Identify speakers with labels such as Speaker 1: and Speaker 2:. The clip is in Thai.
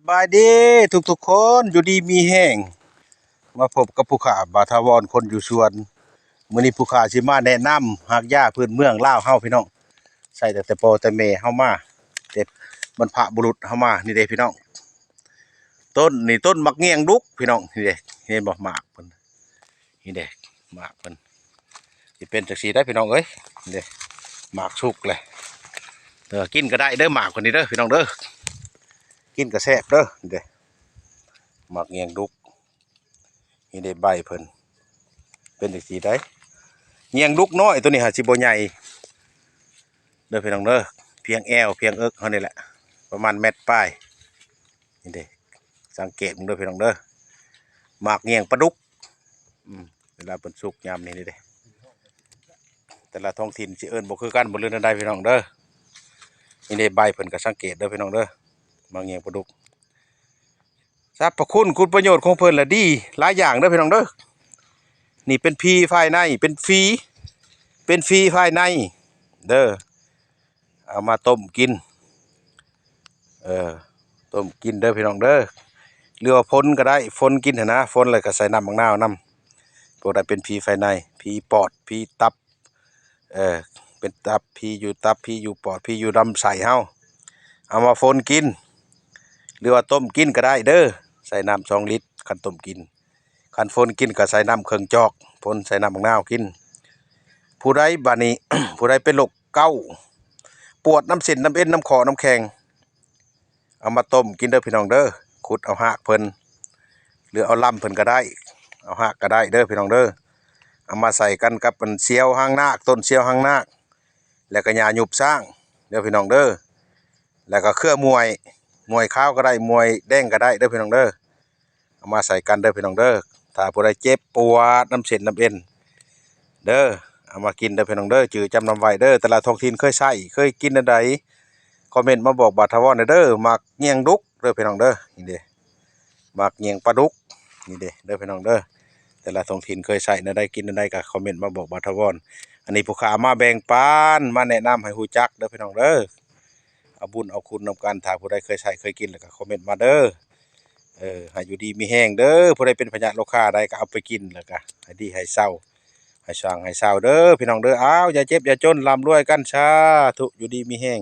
Speaker 1: บายดีทุกคนอยู่ดีมีแห้งมาพบกับผู้ข่าบาทาวรคนอยู่สวนมื้อนี้ผู้ข่าสิมาแนะนำหักหญ้าพื้นเมืองลาวเฮาพี่น้องใส่แต่พ่อแต่แม่เฮามาแต่บรรพบุรุษเฮามานี่เด้พี่น้องต้นนี่ต้นมักเงียงดุกพี่น้องนี่เด้เห็นบ่หมากเพิ่นนี่เด้หมากเพิ่นสิเป็นจังซี่ได้พี่น้องเอ้ยนี่เด้หมากสุกเลยกินก็ได้เด้อหมากคนนี้เด้อพี่น้องเด้อกินก็แซ่บเด้อนี่เด้หมากเงียงดุกนี่ได้ใบเพิ่นเป็นจังซี่ได้เงียงดุกน้อยตัวนี้หาสิบ่ใหญ่เด้อพี่น้องเด้อเพียงแอวเพียงเอิกเท่านี้แหละประมาณเม็ดปลายนี่เด้สังเกตมึงเด้อพี่น้องเด้อหมากเงียงปลาดุกเวลาเพิ่นสุกยามนี้นี่เด้แต่ละท้องถิ่นสิเอิ้นบ่คือกันบ่เรื่องใดพี่น้องเด้อนี่เด้ใบเพิ่นก็สังเกตเด้อพี่น้องเด้อหมากเงียงปลาดุกสรรพคุณประโยชน์ของเพิ่นละดีหลายอย่างเด้อพี่น้องเด้อนี่เป็นพีภายในเป็นฟรีภายในเด้อเอามาต้มกินต้มกินเด้อพี่น้องเด้อหรือว่าฝนก็ได้ฝนกินนะฝนอะไรก็ใส่น้ำมะนาวน้ำพวกนั้นเป็นพีภายในพีปอดพีตับเป็นตับพีอยู่ตับพีอยู่ปอดพีอยู่ลำไส้เฮาเอามาฝนกินหรือว่าต้มกินก็ได้เด้อใส่น้ำ2 ลิตรคันต้มกินคันฝนกินก็ใส่น้ำเครื่องจอกฝนใส่น้ำมะนาวกินผู้ใดบานี้ ผู้ใดเป็นโรคเกาต์ปวดน้ำเส้นน้ำเอ็นน้ำคอน้ำแข็งเอามาต้มกินเด้อพี่น้องเด้อขุดเอาหากเพิ่นหรือเอาลำเพิ่นก็ได้เอาหากก็ได้เด้อพี่น้องเด้อเอามาใส่กันกับเป็นเสียวหางนาคต้นเสียวหางนาคแล้วก็หญ้าหยุบสร้างเด้อพี่น้องเด้อแล้วก็เครือมวยข้าวก็ได้มวยแดงก็ได้เด้อพี่น้องเด้อเอามาใส่กันเด้อพี่น้องเด้อถ้าผู้ใดเจ็บปวดน้ำเส้นน้ำเอ็นเด้อเอามากินเด้อพี่น้องเด้อจือจำนำไว้เด้อแต่ละท้องถิ่นเคยใช้เคยกินอันใดคอมเมนต์มาบอกบาทาวรเด้อมักเงียงดุกเด้อพี่น้องเด้อนี่เด้มักเงียงปลาดุกนี่เด้เด้อพี่น้องเด้อแต่ละท้องถิ่นเคยใช้อันใดกินอันใดก็คอมเมนต์มาบอกบาทาวรอันนี้ผู้ค้ามาแบ่งปันมาแนะนำให้ฮู้จักเด้อพี่น้องเด้อเอาบุญเอาคุณนำกันถ้าผู้ใดเคยใช้เคยกินแล้วก็คอมเมนต์มาเด้อให้อยู่ดีมีแห้งเด้อผู้ใดเป็นพญาโรคาใดก็เอาไปกินแล้วก็ให้ดีให้เศร้าให้สร้างให้เศร้าเด้อพี่น้องเด้ออ้าวอย่าเจ็บอย่าจนร่ำรวยกันสาธุอยู่ดีมีแห้ง